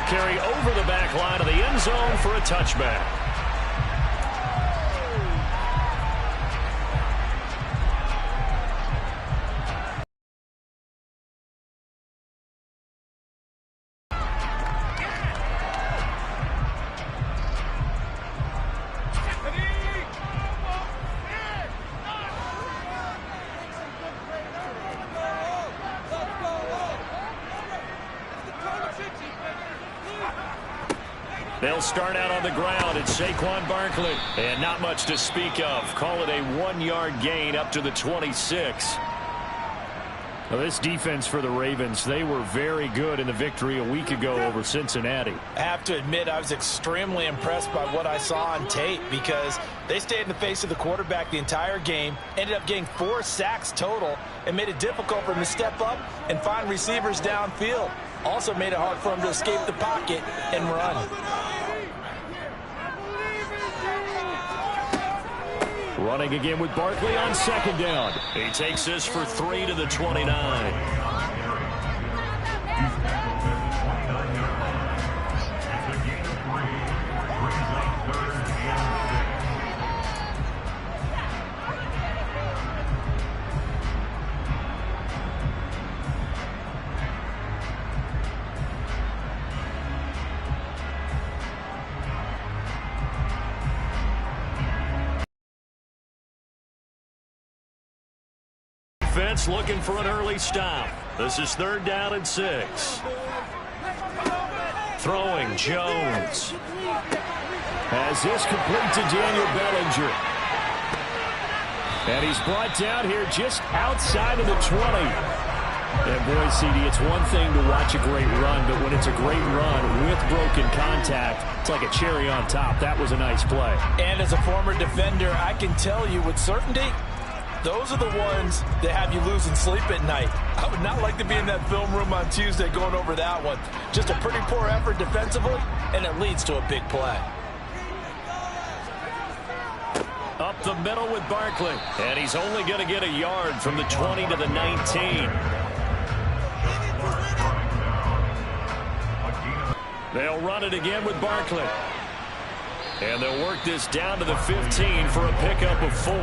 carry over the back line of the end zone for a touchback. They'll start out on the ground. It's Saquon Barkley. And not much to speak of. Call it a 1-yard gain up to the 26. Well, this defense for the Ravens, they were very good in the victory a week ago over Cincinnati. I have to admit, I was extremely impressed by what I saw on tape because they stayed in the face of the quarterback the entire game, ended up getting 4 sacks total, and made it difficult for him to step up and find receivers downfield. Also made it hard for him to escape the pocket and run. Running again with Barkley on second down. He takes this for 3 to the 29. Looking for an early stop. This is 3rd down and 6. Throwing Jones. Has this complete to Daniel Bellinger. And he's brought down here just outside of the 20. And boy, CD, it's one thing to watch a great run, but when it's a great run with broken contact, it's like a cherry on top. That was a nice play. And as a former defender, I can tell you with certainty, those are the ones that have you losing sleep at night. I would not like to be in that film room on Tuesday going over that one. Just a pretty poor effort defensively, and it leads to a big play. Up the middle with Barkley. And he's only going to get a yard from the 20 to the 19. They'll run it again with Barkley. And they'll work this down to the 15 for a pickup of 4.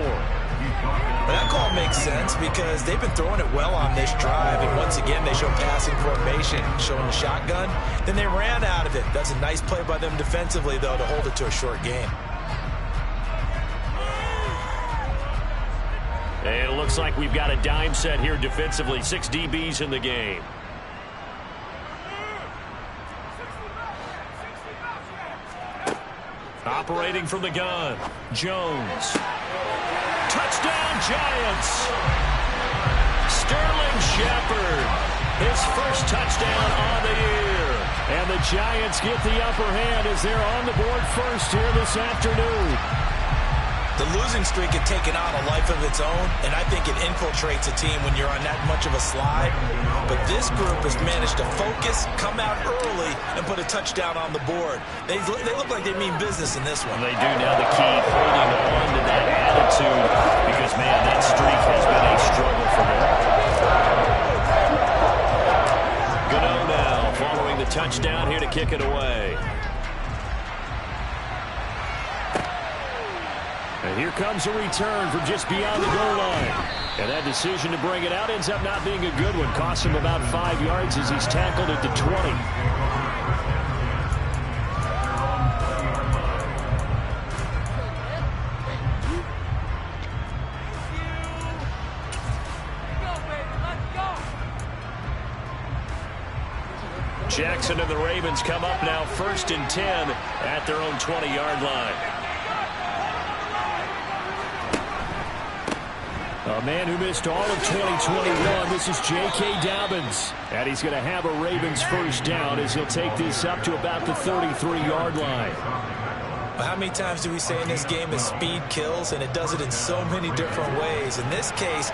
That call makes sense because they've been throwing it well on this drive, and once again they show passing formation, showing the shotgun. Then they ran out of it. That's a nice play by them defensively, though, to hold it to a short game. And it looks like we've got a dime set here defensively. 6 DBs in the game. Operating from the gun, Jones. Touchdown, Giants. Sterling Shepard, his first touchdown on the year. And the Giants get the upper hand as they're on the board first here this afternoon. The losing streak had taken on a life of its own, and I think it infiltrates a team when you're on that much of a slide. But this group has managed to focus, come out early, and put a touchdown on the board. They look like they mean business in this one. They do. Now the key, holding on to that attitude, because, man, that streak has been a struggle for them. Gano now following the touchdown here to kick it away. And here comes a return from just beyond the goal line. And that decision to bring it out ends up not being a good one. Costs him about 5 yards as he's tackled at the 20. Jackson and the Ravens come up now 1st and 10 at their own 20-yard line. A man who missed all of 2021, this is J.K. Dobbins. And he's going to have a Ravens first down as he'll take this up to about the 33-yard line. Well, how many times do we say in this game that speed kills, and it does it in so many different ways? In this case,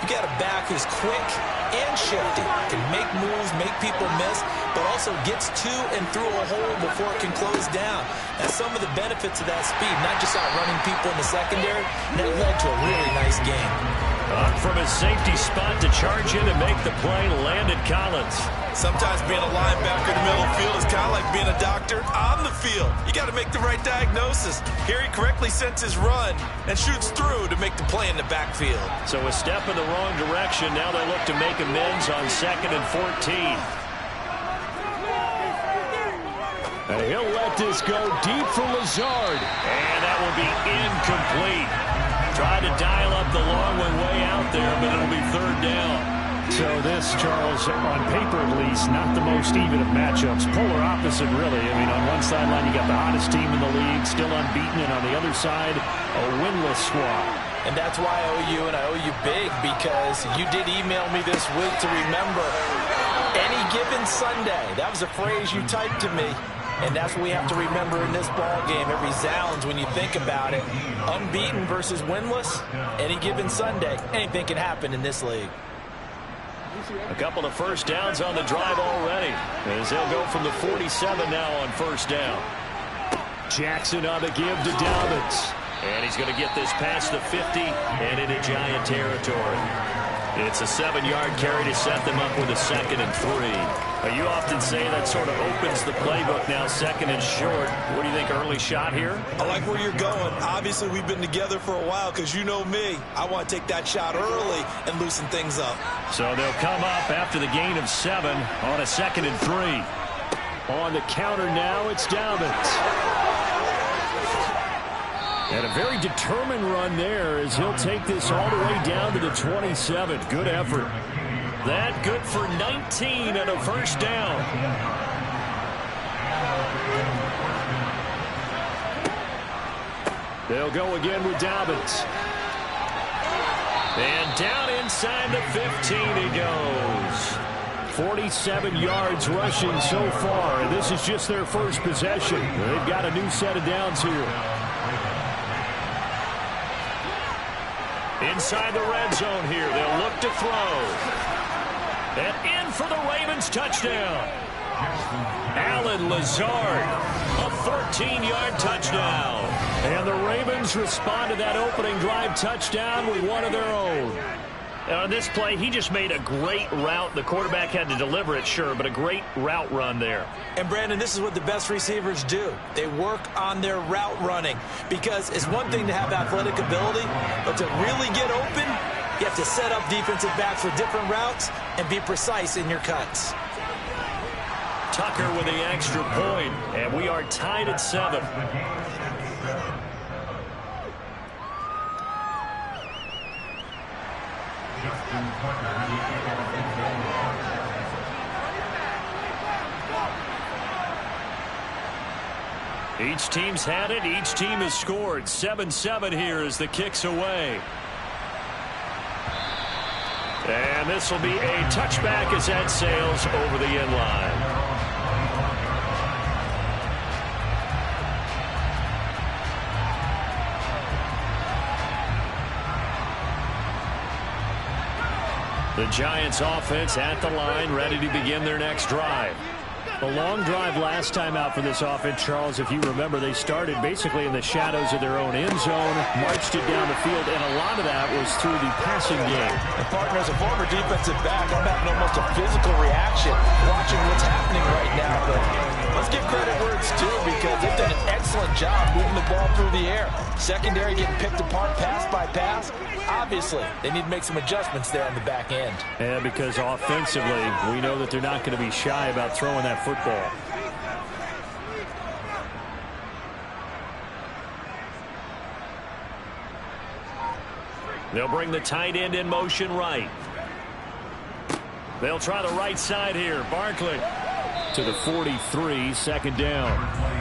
you got a back who's quick and shifty, can make moves, make people miss, but also gets to and through a hole before it can close down. That's some of the benefits of that speed, not just outrunning people in the secondary, and that led to a really nice game. Up from his safety spot to charge in and make the play, Landon Collins. Sometimes being a linebacker in the middle of the field is kind of like being a doctor on the field. You got to make the right diagnosis. Here he correctly sends his run and shoots through to make the play in the backfield. So a step in the wrong direction. Now they look to make amends on 2nd and 14. And he'll let this go deep for Lazard. And that will be incomplete. Tried to dial up the long one way out there, but it'll be 3rd down. So this, Charles, on paper at least, not the most even of matchups. Polar opposite, really. I mean, on one sideline, you got the hottest team in the league, still unbeaten, and on the other side, a winless squad. And that's why I owe you, and I owe you big, because you did email me this week to remember any given Sunday. That was a phrase you typed to me. And that's what we have to remember in this ball game. It resounds when you think about it. Unbeaten versus winless, any given Sunday, anything can happen in this league. A couple of first downs on the drive already, as they'll go from the 47 now on 1st down. Jackson on the give to Dobbins. And he's going to get this past the 50 and into Giant territory. It's a 7-yard carry to set them up with a 2nd and 3. You often say that sort of opens the playbook now, 2nd and short. What do you think, early shot here? I like where you're going. Obviously, we've been together for a while because you know me. I want to take that shot early and loosen things up. So they'll come up after the gain of 7 on a 2nd and 3. On the counter now, it's Dobbins. And a very determined run there as he'll take this all the way down to the 27. Good effort. That good for 19 and a 1st down. They'll go again with Dobbins. And down inside the 15 he goes. 47 yards rushing so far. And this is just their first possession. They've got a new set of downs here. Inside the red zone here. They'll look to throw. And in for the Ravens touchdown. Allen Lazard, a 14-yard touchdown. And the Ravens respond to that opening drive touchdown with one of their own. On this play, he just made a great route. The quarterback had to deliver it, sure, but a great route run there. And, Brandon, this is what the best receivers do. They work on their route running because it's one thing to have athletic ability, but to really get open, you have to set up defensive backs with different routes and be precise in your cuts. Tucker with the extra point, and we are tied at 7. Each team's had it. Each team has scored. 7-7 here as the kick's away. And this will be a touchback as that sails over the end line. The Giants offense at the line, ready to begin their next drive. A long drive last time out for this offense, Charles. If you remember, they started basically in the shadows of their own end zone, marched it down the field, and a lot of that was through the passing game. And, partner, as a former defensive back, I'm having almost a physical reaction watching what's happening right now. But let's give credit where it's due because they've done an excellent job moving the ball through the air. Secondary getting picked apart pass by pass. Obviously, they need to make some adjustments there on the back end. Yeah, because offensively, we know that they're not going to be shy about throwing that football. They'll bring the tight end in motion right. They'll try the right side here. Barkley to the 43, 2nd down.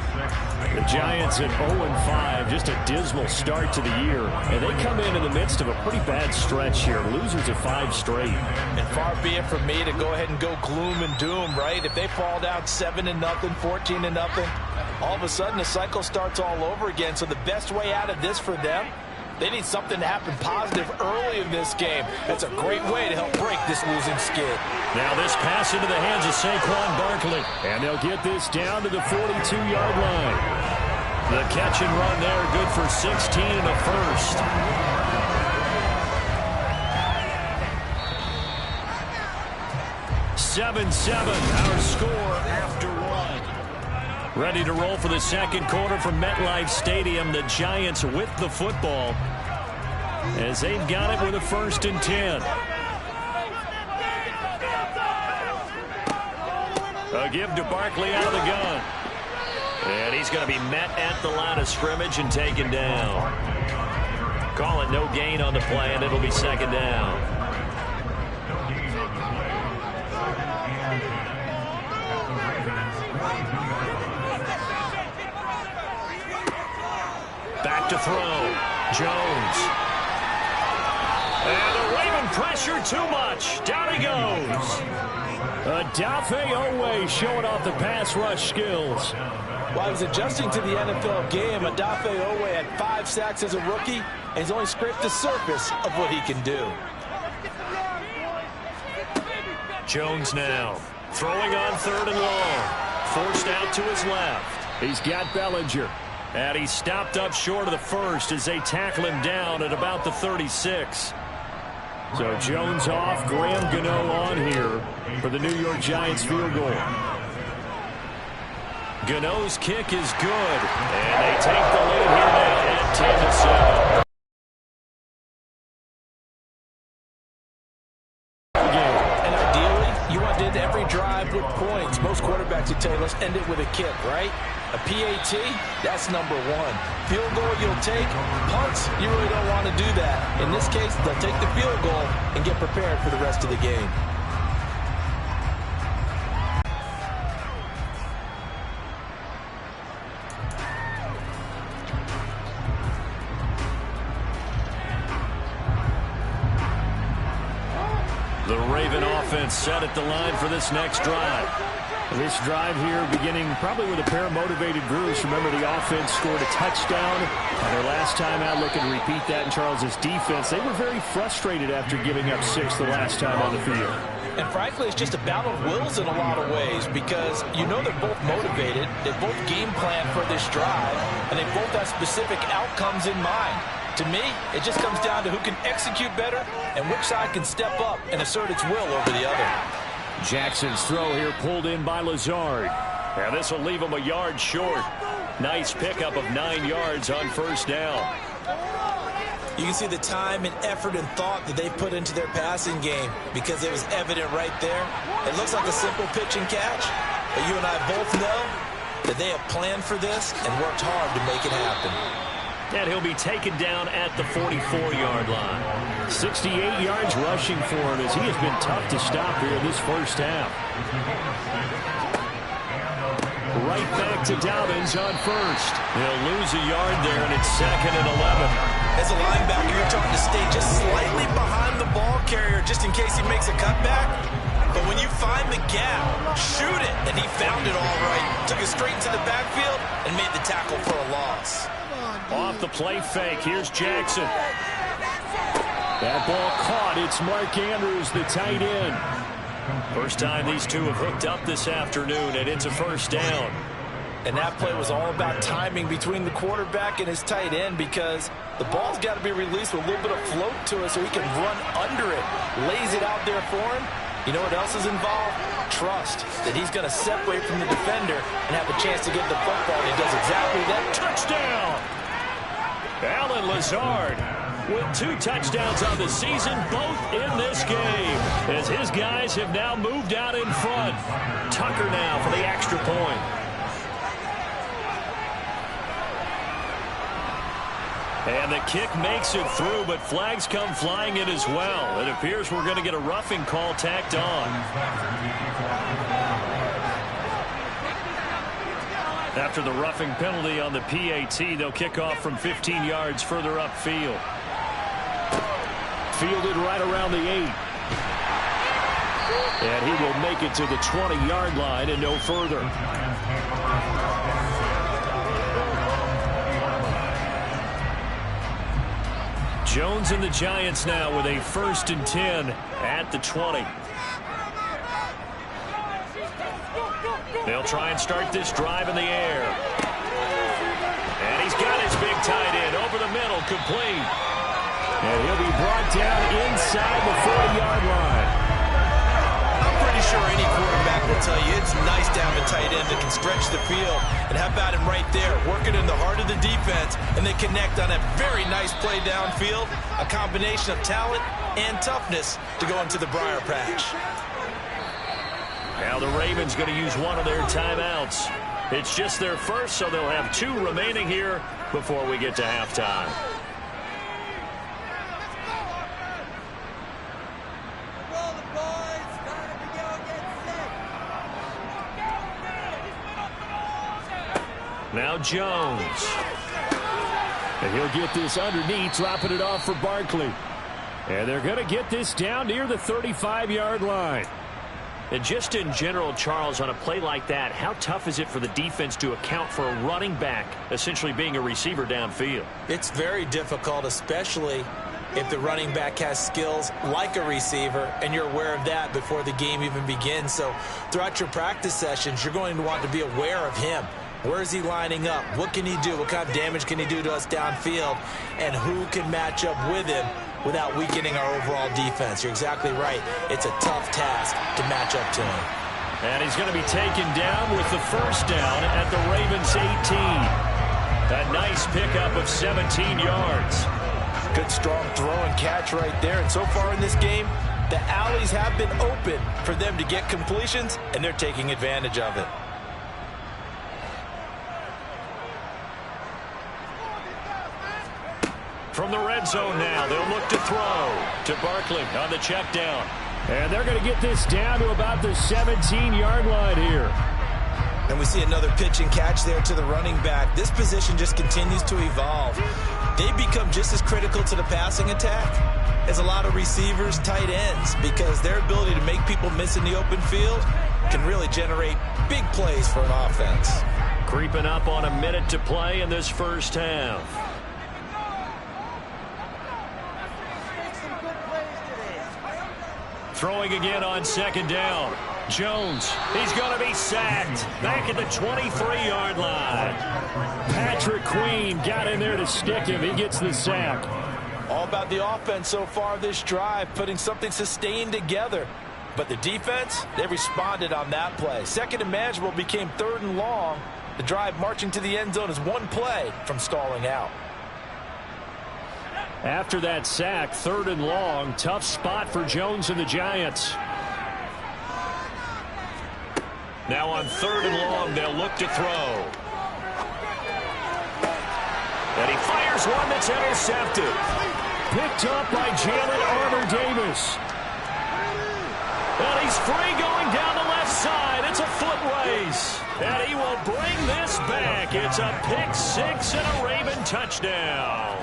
The Giants at 0-5, just a dismal start to the year. And they come in the midst of a pretty bad stretch here. Losers of 5 straight. And far be it from me to go ahead and go gloom and doom, right? If they fall down 7-0, 14-0, all of a sudden the cycle starts all over again. So the best way out of this for them, they need something to happen positive early in this game. That's a great way to help break this losing skid. Now this pass into the hands of Saquon Barkley. And they'll get this down to the 42-yard line. The catch and run there, good for 16 and a 1st. 7-7, our score after one. Ready to roll for the second quarter from MetLife Stadium. The Giants with the football as they've got it with a 1st and 10. A give to Barkley out of the gun. And he's going to be met at the line of scrimmage and taken down. Call it no gain on the play, and it'll be 2nd down. Back to throw. Jones. And the Raven pressure too much. Down he goes. Odafe Oweh showing off the pass rush skills. While he was adjusting to the NFL game, Odafe Oweh had 5 sacks as a rookie, and he's only scraped the surface of what he can do. Jones now throwing on 3rd and long. Forced out to his left. He's got Bellinger. And he stopped up short of the 1st as they tackle him down at about the 36. So Jones off, Graham Gano on here for the New York Giants field goal. Gano's kick is good, and they take the lead here now at 10-7. And ideally, you want to end every drive with points. Most quarterbacks would tell you, let's end it with a kick, right? A PAT, that's number 1. Field goal you'll take. Punts, you really don't want to do that. In this case, they'll take the field goal and get prepared for the rest of the game. The Raven offense set at the line for this next drive. This drive here beginning probably with a pair of motivated Bruce. Remember, the offense scored a touchdown on their last time out. Looking to repeat that in Charles's defense. They were very frustrated after giving up 6 the last time on the field. And frankly, it's just a battle of wills in a lot of ways because you know they're both motivated. They both game plan for this drive, and they both have specific outcomes in mind. To me, it just comes down to who can execute better and which side can step up and assert its will over the other. Jackson's throw here pulled in by Lazard. Now this will leave him a yard short. Nice pickup of 9 yards on 1st down. You can see the time and effort and thought that they put into their passing game because it was evident right there. It looks like a simple pitch and catch, but you and I both know that they have planned for this and worked hard to make it happen. And he'll be taken down at the 44-yard line. 68 yards rushing for him as he has been tough to stop here in this 1st half. Right back to Dobbins on 1st. He'll lose a yard there, and it's 2nd and 11. As a linebacker, you're taught to stay just slightly behind the ball carrier just in case he makes a cutback. But when you find the gap, shoot it. And he found it all right. Took it straight into the backfield and made the tackle for a loss. Off the play fake. Here's Jackson. That ball caught. It's Mark Andrews, the tight end. First time these two have hooked up this afternoon, and it's a 1st down. And that play was all about timing between the quarterback and his tight end because the ball's got to be released with a little bit of float to it so he can run under it. Lays it out there for him. You know what else is involved? Trust that he's going to separate from the defender and have a chance to get the football, and he does exactly that. Touchdown! Allen Lazard with 2 touchdowns on the season, both in this game, as his guys have now moved out in front. Tucker now for the extra point. And the kick makes it through, but flags come flying in as well. It appears we're going to get a roughing call tacked on. After the roughing penalty on the PAT, they'll kick off from 15 yards further upfield. Fielded right around the 8. And he will make it to the 20-yard line and no further. Jones and the Giants now with a 1st and 10 at the 20. They'll try and start this drive in the air. And he's got his big tight end over the middle, complete. And he'll be brought down inside the 40-yard line. I'm pretty sure any quarterback will tell you it's nice to have a tight end that can stretch the field. And how about him right there, working in the heart of the defense, and they connect on a very nice play downfield, a combination of talent and toughness to go into the briar patch. Now the Ravens going to use one of their timeouts. It's just their first, so they'll have 2 remaining here before we get to halftime. Now Jones. And he'll get this underneath, dropping it off for Barkley. And they're going to get this down near the 35-yard line. And just in general, Charles, on a play like that, how tough is it for the defense to account for a running back essentially being a receiver downfield? It's very difficult, especially if the running back has skills like a receiver, and you're aware of that before the game even begins. So throughout your practice sessions, you're going to want to be aware of him. Where is he lining up? What can he do? What kind of damage can he do to us downfield? And who can match up with him without weakening our overall defense? You're exactly right. It's a tough task to match up to him. And he's going to be taken down with the first down at the Ravens 18. A nice pickup of 17 yards. Good strong throw and catch right there. And so far in this game, the alleys have been open for them to get completions, and they're taking advantage of it. From the red zone now, they'll look to throw to Barkley on the check down. And they're going to get this down to about the 17-yard line here. And we see another pitch and catch there to the running back. This position just continues to evolve. They become just as critical to the passing attack as a lot of receivers, tight ends, because their ability to make people miss in the open field can really generate big plays for an offense. Creeping up on a minute to play in this first half. Throwing again on second down. Jones, he's going to be sacked. Back at the 23-yard line. Patrick Queen got in there to stick him. He gets the sack. All about the offense so far this drive, putting something sustained together. But the defense, they responded on that play. Second and manageable became 3rd and long. The drive marching to the end zone is one play from stalling out. After that sack, 3rd and long. Tough spot for Jones and the Giants. Now on 3rd and long, they'll look to throw. And he fires one that's intercepted. Picked up by Jalen Armour-Davis. And he's free going down the left side. It's a foot race. And he will bring this back. It's a pick six and a Raven touchdown.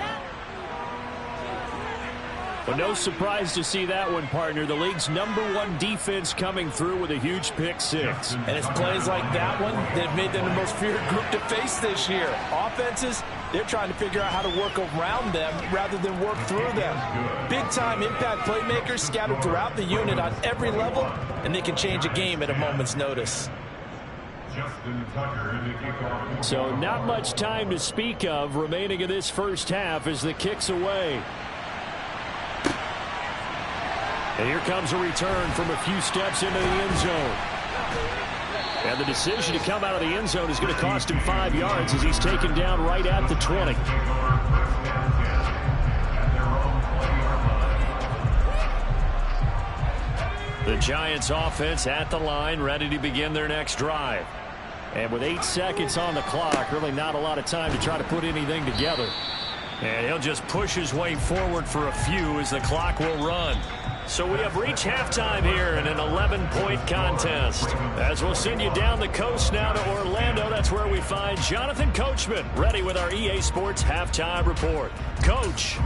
Well, no surprise to see that one, partner. The league's #1 defense coming through with a huge pick six. And it's plays like that one that have made them the most feared group to face this year. Offenses, they're trying to figure out how to work around them rather than work through them. Big-time impact playmakers scattered throughout the unit on every level, and they can change a game at a moment's notice. So not much time to speak of remaining in this first half as the kick's away. And here comes a return from a few steps into the end zone. And the decision to come out of the end zone is going to cost him 5 yards as he's taken down right at the 20. The Giants offense at the line, ready to begin their next drive. And with 8 seconds on the clock, really not a lot of time to try to put anything together. And he'll just push his way forward for a few as the clock will run. So we have reached halftime here in an 11-point contest. As we'll send you down the coast now to Orlando, that's where we find Jonathan Coachman, ready with our EA Sports Halftime Report. Coach.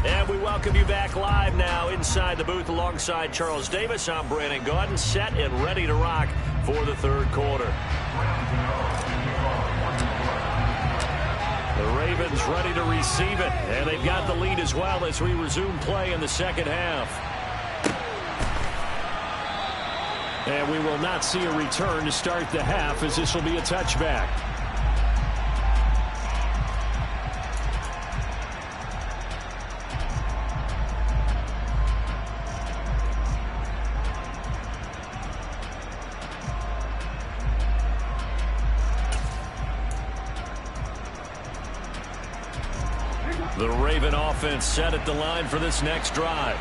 And we welcome you back live now inside the booth alongside Charles Davis. I'm Brandon Gaudin, set and ready to rock for the third quarter. The Ravens ready to receive it, and they've got the lead as well as we resume play in the second half. And we will not see a return to start the half as this will be a touchback. The Raven offense set at the line for this next drive.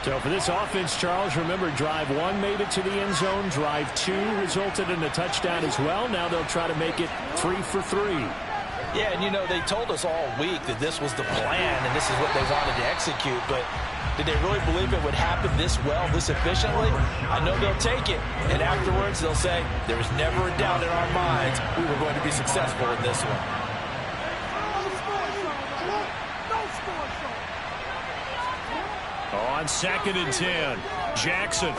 So for this offense, Charles, remember drive 1 made it to the end zone. Drive 2 resulted in a touchdown as well. Now they'll try to make it 3 for 3. Yeah, and you know, they told us all week that this was the plan and this is what they wanted to execute, but did they really believe it would happen this well, this efficiently? I know they'll take it, and afterwards they'll say, there was never a doubt in our minds we were going to be successful in this one. On 2nd and 10, Jackson.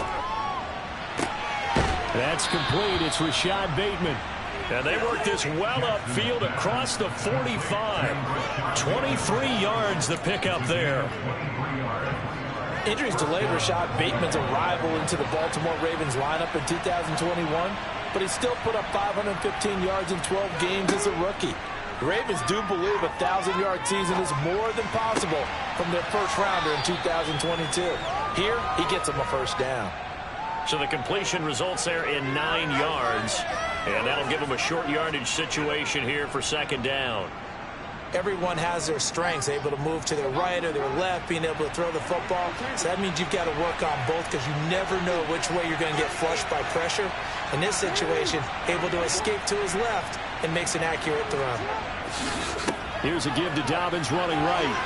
That's complete. It's Rashad Bateman. And they work this well upfield across the 45. 23 yards the pickup there. Injuries delayed Rashad Bateman's arrival into the Baltimore Ravens lineup in 2021, but he still put up 515 yards in 12 games as a rookie. The Ravens do believe a 1,000-yard season is more than possible from their first rounder in 2022. Here, he gets them a first down. So the completion results there in 9 yards, and that'll give them a short yardage situation here for 2nd down. Everyone has their strengths, able to move to their right or their left, being able to throw the football. So that means you've got to work on both because you never know which way you're going to get flushed by pressure. In this situation, able to escape to his left and makes an accurate throw. Here's a give to Dobbins running right.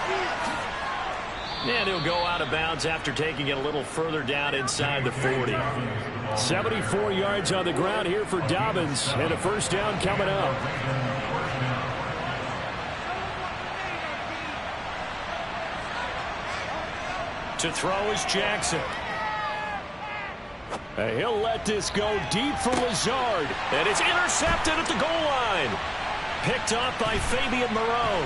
And he'll go out of bounds after taking it a little further down inside the 40. 74 yards on the ground here for Dobbins, and a first down coming up. To throw is Jackson. He'll let this go deep for Lazard. And it's intercepted at the goal line. Picked off by Fabian Moreau.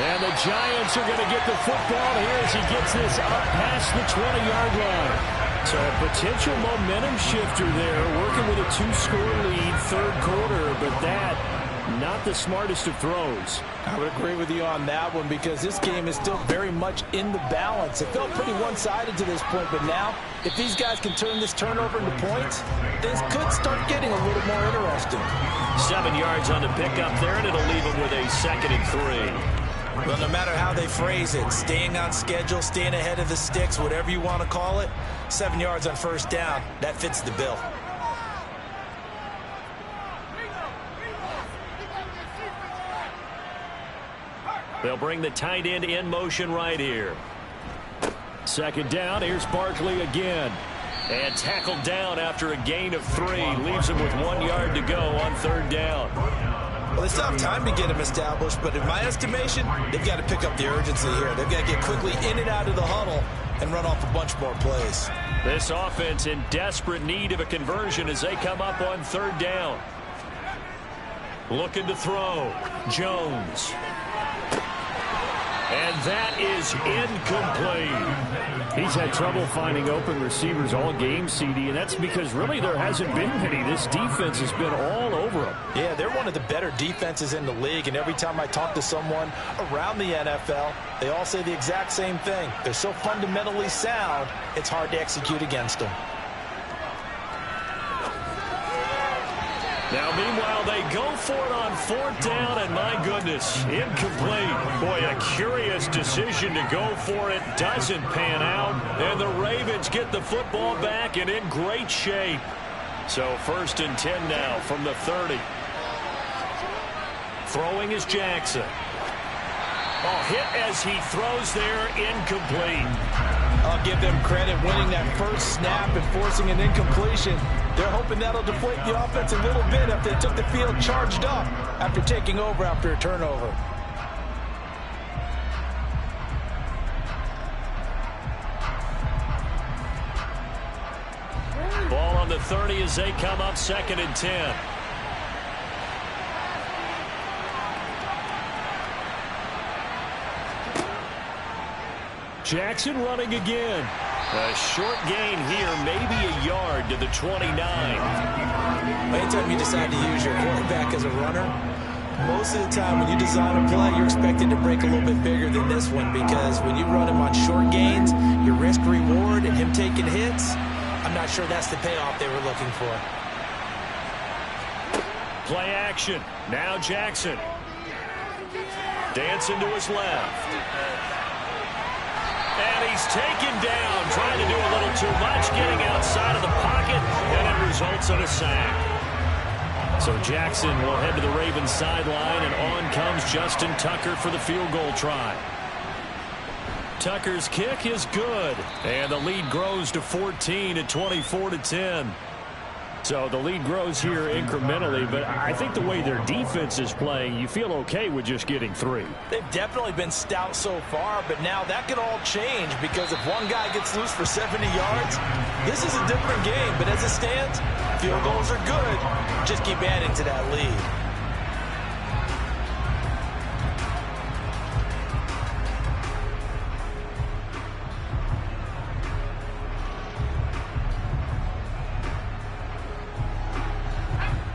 And the Giants are going to get the football here as he gets this up past the 20-yard line. So a potential momentum shifter there, working with a 2-score lead, 3rd quarter, but that, not the smartest of throws. I would agree with you on that one because this game is still very much in the balance. It felt pretty one-sided to this point, but now, if these guys can turn this turnover into points, things could start getting a little more interesting. 7 yards on the pickup there, and it'll leave them with a 2nd and 3. Well, no matter how they phrase it, staying on schedule, staying ahead of the sticks, whatever you want to call it, 7 yards on first down, that fits the bill. They'll bring the tight end in motion right here. 2nd down, here's Barkley again. And tackled down after a gain of 3. Leaves him with 1 yard to go on 3rd down. Well, they still have time to get him established, but in my estimation, they've got to pick up the urgency here. They've got to get quickly in and out of the huddle and run off a bunch more plays. This offense in desperate need of a conversion as they come up on 3rd down. Looking to throw. Jones. And that is incomplete. He's had trouble finding open receivers all game, CD, and that's because really there hasn't been many. This defense has been all over them. Yeah, they're one of the better defenses in the league, and every time I talk to someone around the NFL, they all say the exact same thing. They're so fundamentally sound, it's hard to execute against them. Now, meanwhile, they go for it on 4th down, and my goodness, incomplete. Boy, a curious decision to go for it. Doesn't pan out, and the Ravens get the football back and in great shape. So 1st and 10 now from the 30. Throwing is Jackson. Oh, hit as he throws there, incomplete. I'll give them credit winning that first snap and forcing an incompletion. They're hoping that'll deflate the offense a little bit if they took the field charged up after taking over after a turnover. Ball on the 30 as they come up 2nd and 10. Jackson running again. A short gain here, maybe a yard to the 29. Anytime you decide to use your quarterback as a runner, most of the time when you design a play, you're expected to break a little bit bigger than this one because when you run him on short gains, your risk-reward and him taking hits, I'm not sure that's the payoff they were looking for. Play action. Now Jackson. Dancing to his left. And he's taken down, trying to do a little too much, getting outside of the pocket, and it results in a sack. So Jackson will head to the Ravens sideline, and on comes Justin Tucker for the field goal try. Tucker's kick is good, and the lead grows to 14 at 24-10. So the lead grows here incrementally, but I think the way their defense is playing, you feel okay with just getting 3. They've definitely been stout so far, but now that could all change because if one guy gets loose for 70 yards, this is a different game. But as it stands, field goals are good. Just keep adding to that lead.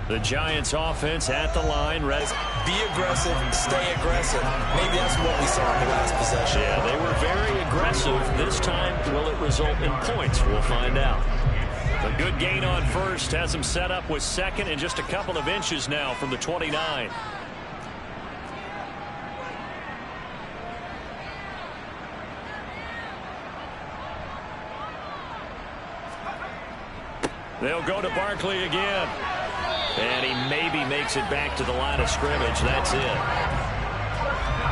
The Giants offense at the line. Be aggressive, stay aggressive. Maybe that's what we saw in the last possession. Yeah, they were very aggressive. This time, will it result in points? We'll find out. A good gain on first has him set up with second and just a couple of inches now from the 29. They'll go to Barkley again. And he maybe makes it back to the line of scrimmage. That's it.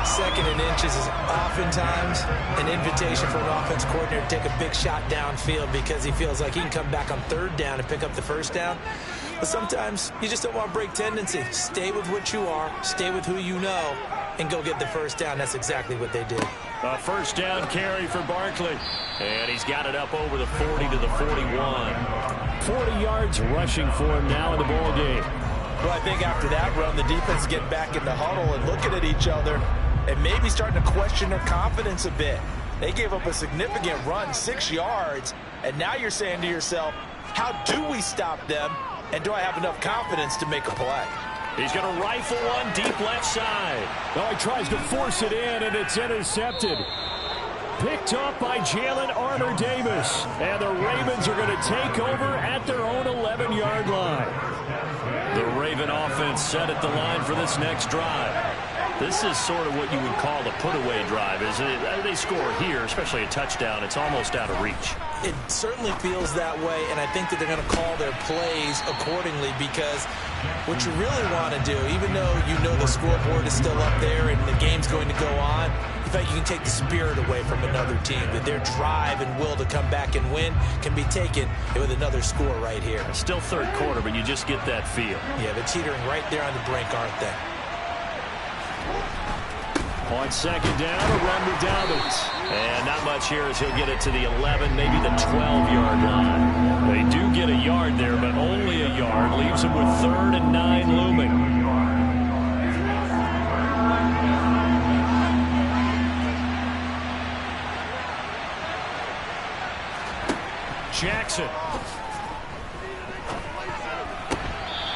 Second and inches is oftentimes an invitation for an offense coordinator to take a big shot downfield because he feels like he can come back on third down and pick up the first down. But sometimes you just don't want to break tendency. Stay with what you are, stay with who you know, and go get the first down. That's exactly what they did. A first down carry for Barkley. And he's got it up over the 40 to the 41. 40 yards rushing for him now in the ball game. Well, I think after that run, the defense is getting back in the huddle and looking at each other and maybe starting to question their confidence a bit. They gave up a significant run, 6 yards, and now you're saying to yourself, how do we stop them, and do I have enough confidence to make a play? He's going to rifle one deep left side. Oh, he tries to force it in, and it's intercepted. Picked up by Jalen Armour-Davis. And the Ravens are going to take over at their own 11-yard line. The Raven offense set at the line for this next drive. This is sort of what you would call the put-away drive, isn't it? They score here, especially a touchdown. It's almost out of reach. It certainly feels that way, and I think that they're going to call their plays accordingly because what you really want to do, even though you know the scoreboard is still up there and the game's going to go on, in fact, you can take the spirit away from another team. That their drive and will to come back and win can be taken with another score right here. Still third quarter, but you just get that feel. Yeah, they're teetering right there on the brink, aren't they? On second down, a run to Dobbins. And not much here as he'll get it to the 11, maybe the 12-yard line. They do get a yard there, but only a yard. Leaves him with 3rd and 9 looming. Jackson.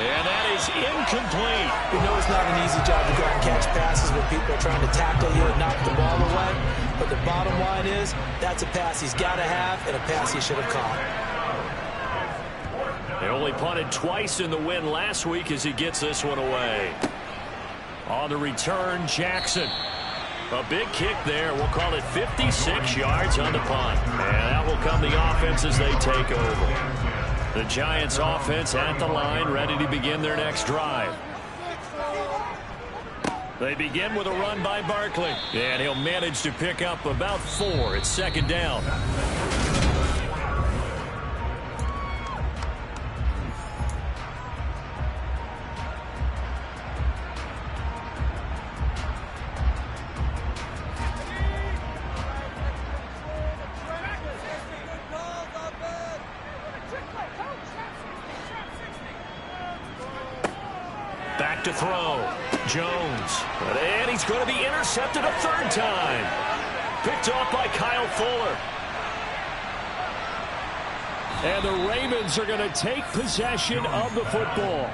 And that is incomplete. We know it's not an easy job to go out and catch passes when people are trying to tackle you and knock the ball away. But the bottom line is, that's a pass he's got to have and a pass he should have caught. They only punted twice in the win last week as he gets this one away. On the return, Jackson. A big kick there. We'll call it 56 yards on the punt. And that will come the offense as they take over. The Giants offense at the line, ready to begin their next drive. They begin with a run by Barkley. And he'll manage to pick up about 4. It's second down. Back to throw. Jones. And he's going to be intercepted a 3rd time. Picked off by Kyle Fuller. And the Ravens are going to take possession of the football.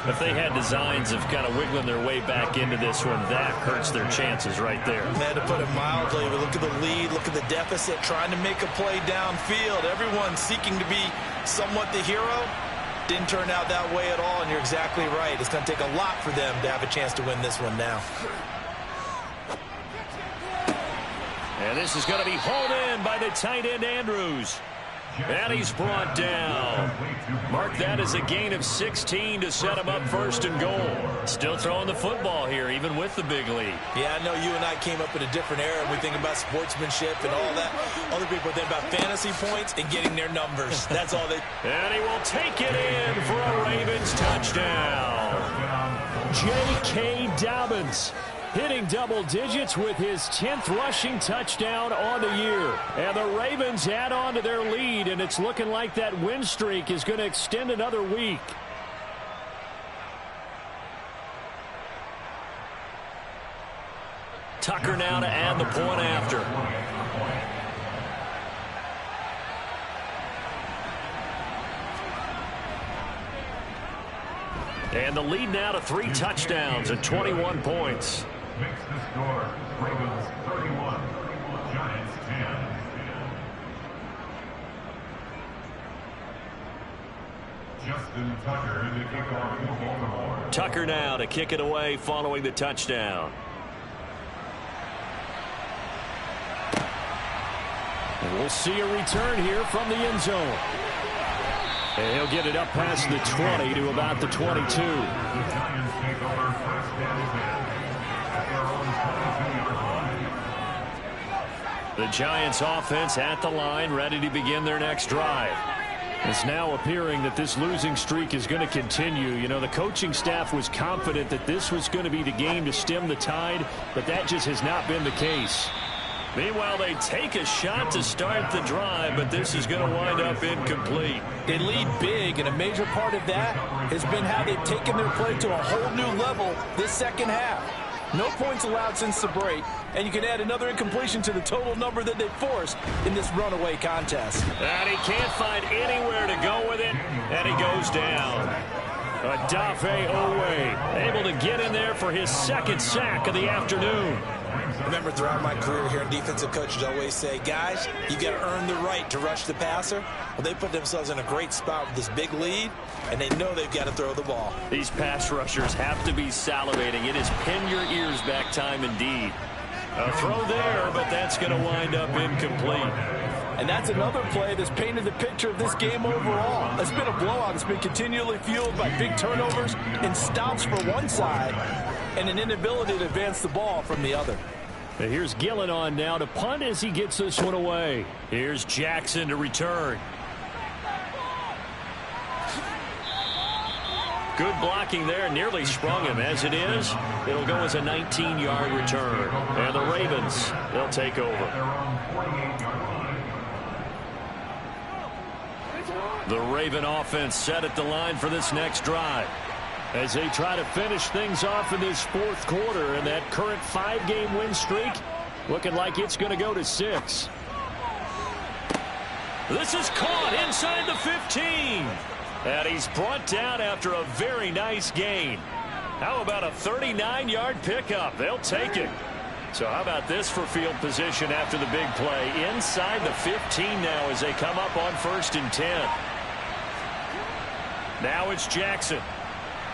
If they had designs of kind of wiggling their way back into this one, that hurts their chances right there. Man, to put it mildly, we look at the lead, look at the deficit, trying to make a play downfield. Everyone seeking to be somewhat the hero. Didn't turn out that way at all, and you're exactly right. It's going to take a lot for them to have a chance to win this one now. And this is going to be hauled in by the tight end, Andrews. And he's brought down. Mark that as a gain of 16 to set him up first and goal. Still throwing the football here, even with the big lead. Yeah, I know you and I came up in a different era. We think about sportsmanship and all that. Other people think about fantasy points and getting their numbers. That's all they... And he will take it in for a Ravens touchdown. J.K. Dobbins hitting double digits with his 10th rushing touchdown on the year. And the Ravens add on to their lead, and it's looking like that win streak is going to extend another week. Tucker now to add the point after. And the lead now to 3 touchdowns and 21 points. Makes the score Ravens 31, Giants 10. Justin Tucker in the kickoff for Baltimore. Tucker now to kick it away following the touchdown. And we'll see a return here from the end zone. And he'll get it up past the 20 to about the 22. The Giants take over first and 10. The Giants offense at the line, ready to begin their next drive. It's now appearing that this losing streak is going to continue. You know, the coaching staff was confident that this was going to be the game to stem the tide, but that just has not been the case. Meanwhile, they take a shot to start the drive, but this is going to wind up incomplete. They lead big, and a major part of that has been how they've taken their play to a whole new level this second half. No points allowed since the break, and you can add another incompletion to the total number that they forced in this runaway contest. And he can't find anywhere to go with it, and he goes down. Odafe Oweh able to get in there for his second sack of the afternoon. I remember throughout my career here in defensive coaches always say, guys, you got to earn the right to rush the passer. Well, they put themselves in a great spot with this big lead, and they know they've got to throw the ball. These pass rushers have to be salivating. It is pin your ears back time indeed. A throw there, but that's going to wind up incomplete. And that's another play that's painted the picture of this game overall. It's been a blowout. It's been continually fueled by big turnovers and stops for one side and an inability to advance the ball from the other. And here's Gillen on now to punt as he gets this one away. Here's Jackson to return. Good blocking there, nearly sprung him. As it is, it'll go as a 19-yard return. And the Ravens, they'll take over. The Raven offense set at the line for this next drive. As they try to finish things off in this fourth quarter, and that current 5-game win streak looking like it's going to go to 6. This is caught inside the 15. And he's brought down after a very nice gain. How about a 39-yard pickup? They'll take it. So how about this for field position after the big play? Inside the 15 now as they come up on 1st and 10. Now it's Jackson.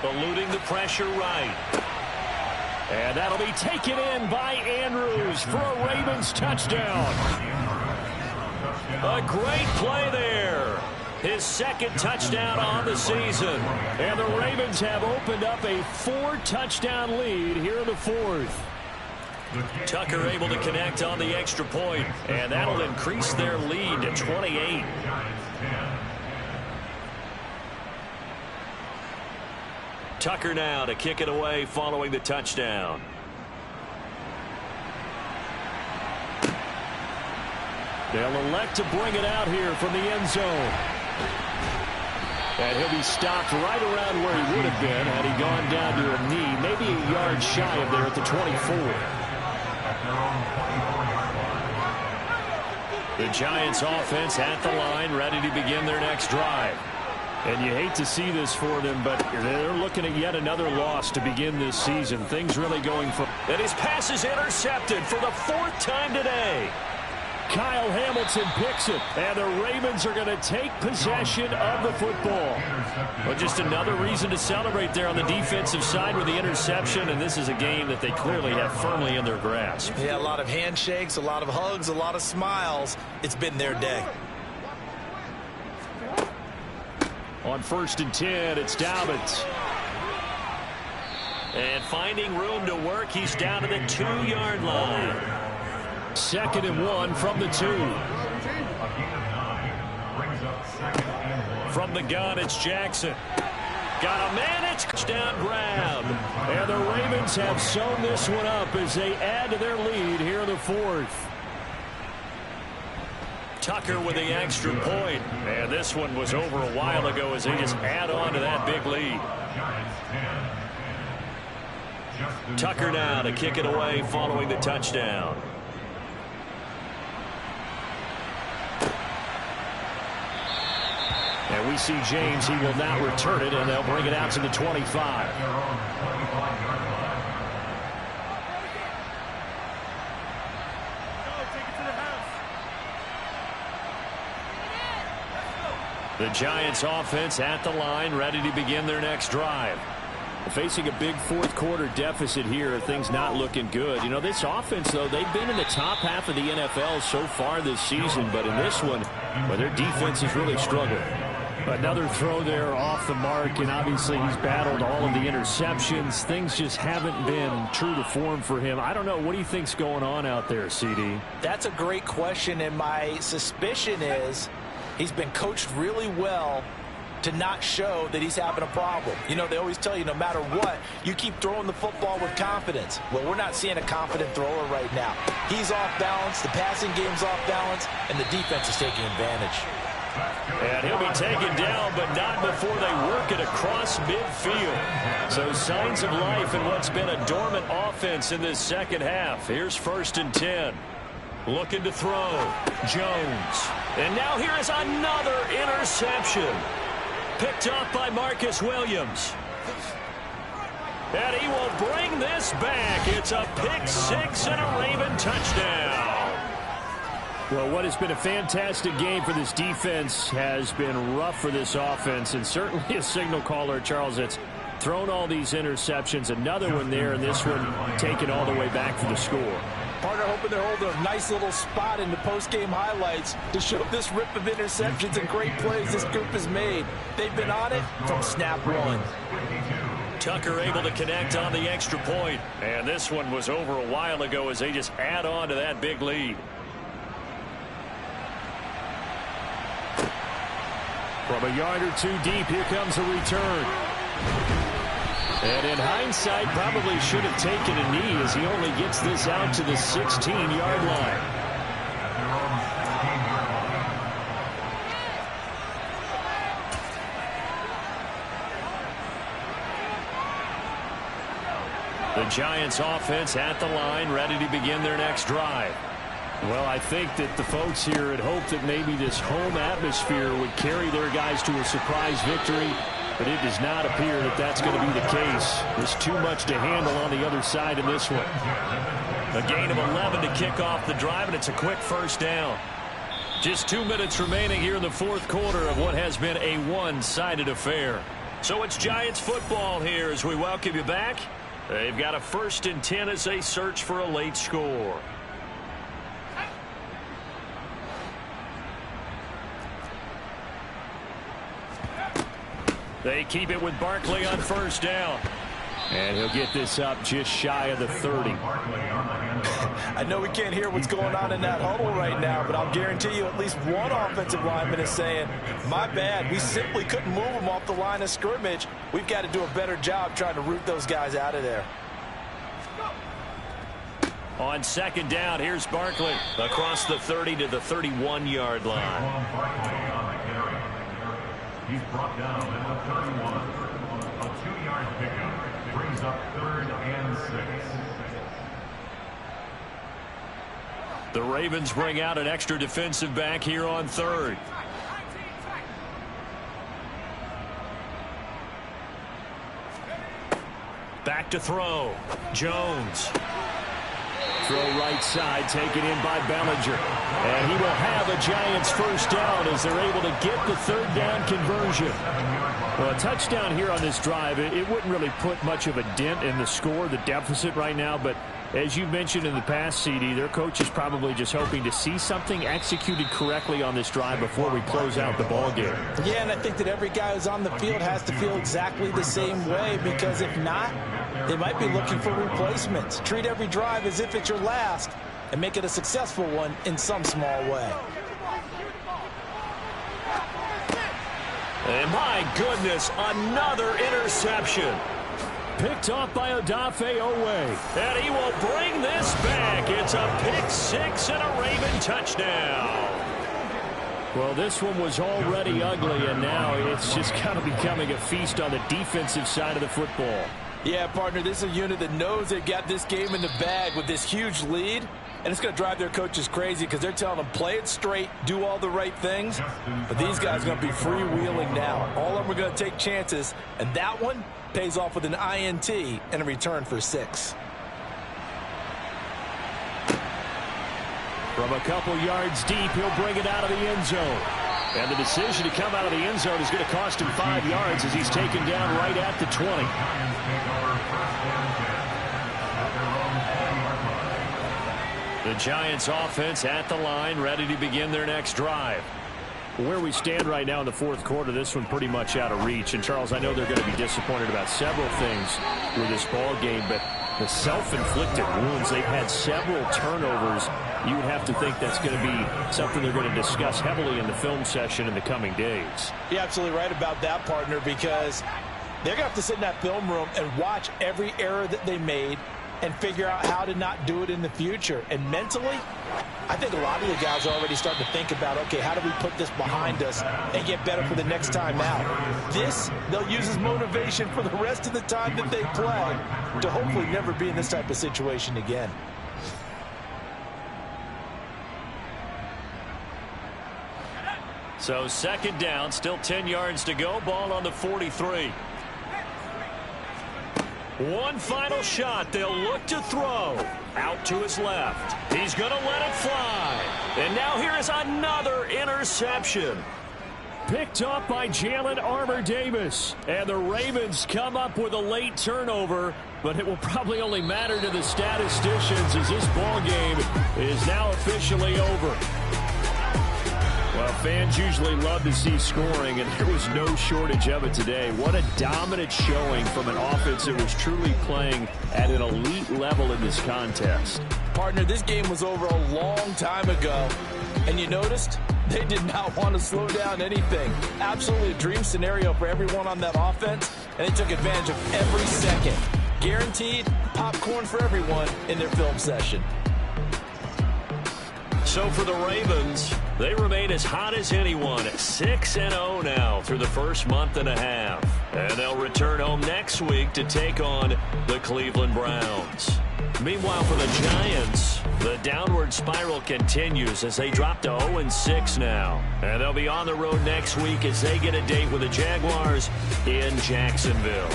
Eluding the pressure right. And that'll be taken in by Andrews for a Ravens touchdown. A great play there. His second touchdown on the season. And the Ravens have opened up a 4-touchdown lead here in the fourth. Tucker able to connect on the extra point, and that'll increase their lead to 28. Tucker now to kick it away following the touchdown. They'll elect to bring it out here from the end zone. And he'll be stopped right around where he would have been had he gone down to a knee, maybe a yard shy of there at the 24. The Giants offense at the line, ready to begin their next drive. And you hate to see this for them, but they're looking at yet another loss to begin this season. Things really going for... And his pass is intercepted for the 4th time today. Kyle Hamilton picks it, and the Ravens are going to take possession of the football. Well, just another reason to celebrate there on the defensive side with the interception, and this is a game that they clearly have firmly in their grasp. Yeah, a lot of handshakes, a lot of hugs, a lot of smiles. It's been their day. On 1st and 10, it's Dobbins. And finding room to work, he's down to the 2-yard line. 2nd and 1 from the 2. From the gun, it's Jackson. Got a man, it's touchdown grab. And the Ravens have sewn this one up as they add to their lead here in the 4th. Tucker with the extra point. And this one was over a while ago as they just add on to that big lead. Tucker now to kick it away following the touchdown. And we see James. He will not return it, and they'll bring it out to the 25. The Giants offense at the line, ready to begin their next drive. Facing a big 4th quarter deficit here, things not looking good. You know, this offense, though, they've been in the top half of the NFL so far this season, but in this one, well, their defense is really struggling. Another throw there off the mark, and obviously he's battled all of the interceptions. Things just haven't been true to form for him. I don't know. What do you think's going on out there, CD? That's a great question, and my suspicion is he's been coached really well to not show that he's having a problem. You know, they always tell you no matter what, you keep throwing the football with confidence. Well, we're not seeing a confident thrower right now. He's off balance, the passing game's off balance, and the defense is taking advantage. And he'll be taken down, but not before they work it across midfield. So signs of life in what's been a dormant offense in this second half. Here's 1st and 10. Looking to throw. Jones. And now here is another interception. Picked up by Marcus Williams. And he will bring this back. It's a pick 6 and a Raven touchdown. Well, what has been a fantastic game for this defense has been rough for this offense, and certainly a signal caller, Charles, that's thrown all these interceptions. Another one there, and this one taken all the way back for the score. Partner hoping they're holding a nice little spot in the post-game highlights to show this rip of interceptions and great plays this group has made. They've been on it from snap 1. Tucker able to connect on the extra point. And this one was over a while ago as they just add on to that big lead. From a yard or two deep, here comes a return. And in hindsight, probably should have taken a knee as he only gets this out to the 16-yard line. The Giants offense at the line, ready to begin their next drive. Well, I think that the folks here had hoped that maybe this home atmosphere would carry their guys to a surprise victory, but it does not appear that that's going to be the case. There's too much to handle on the other side in this one. A gain of 11 to kick off the drive, and it's a quick 1st down. Just 2 minutes remaining here in the 4th quarter of what has been a one-sided affair. So it's Giants football here as we welcome you back. They've got a 1st and 10 as they search for a late score. They keep it with Barkley on 1st down. And he'll get this up just shy of the 30. I know we can't hear what's going on in that huddle right now, but I'll guarantee you at least one offensive lineman is saying, my bad, we simply couldn't move them off the line of scrimmage. We've got to do a better job trying to root those guys out of there. On 2nd down, here's Barkley. Across the 30 to the 31-yard line. He's brought down at the 31. A 2-yard pickup brings up 3rd and 6. The Ravens bring out an extra defensive back here on 3rd. Back to throw. Jones. Throw right side, taken in by Bellinger. And he will have a Giants first down as they're able to get the third down conversion. Well, a touchdown here on this drive, it wouldn't really put much of a dent in the score, the deficit right now, but as you mentioned in the past, CD, their coach is probably just hoping to see something executed correctly on this drive before we close out the ball game. Yeah, and I think that every guy who's on the field has to feel exactly the same way, because if not, they might be looking for replacements. Treat every drive as if it's your last and make it a successful one in some small way. And my goodness, another interception. Picked off by Odafe Owe. And he will bring this back. It's a pick six and a Raven touchdown. Well, this one was already ugly, and now it's just kind of becoming a feast on the defensive side of the football. Yeah, partner, this is a unit that knows they got this game in the bag with this huge lead. And it's going to drive their coaches crazy because they're telling them, play it straight, do all the right things. But these guys are going to be freewheeling now. All of them are going to take chances. And that one pays off with an INT and a return for 6. From a couple yards deep, he'll bring it out of the end zone. And the decision to come out of the end zone is going to cost him 5 yards as he's taken down right at the 20. The Giants offense at the line, ready to begin their next drive. Where we stand right now in the fourth quarter, this one pretty much out of reach. And, Charles, I know they're going to be disappointed about several things with this ball game, but the self-inflicted wounds, they've had several turnovers. You would have to think that's going to be something they're going to discuss heavily in the film session in the coming days. You're absolutely right about that, partner, because they're going to have to sit in that film room and watch every error that they made and figure out how to not do it in the future. And mentally, I think a lot of the guys are already starting to think about, okay, how do we put this behind us and get better for the next time out? This, they'll use as motivation for the rest of the time that they play to hopefully never be in this type of situation again. So second down, still 10 yards to go, ball on the 43. One final shot. They'll look to throw. Out to his left. He's going to let it fly. And now here is another interception. Picked up by Jalen Armour-Davis. And the Ravens come up with a late turnover, but it will probably only matter to the statisticians as this ball game is now officially over. Well, fans usually love to see scoring, and there was no shortage of it today. What a dominant showing from an offense that was truly playing at an elite level in this contest. Partner, this game was over a long time ago, and you noticed they did not want to slow down anything. Absolutely a dream scenario for everyone on that offense, and they took advantage of every second. Guaranteed popcorn for everyone in their film session. So for the Ravens, they remain as hot as anyone at 6-0 now through the first month and a half. And they'll return home next week to take on the Cleveland Browns. Meanwhile, for the Giants, the downward spiral continues as they drop to 0-6 now. And they'll be on the road next week as they get a date with the Jaguars in Jacksonville.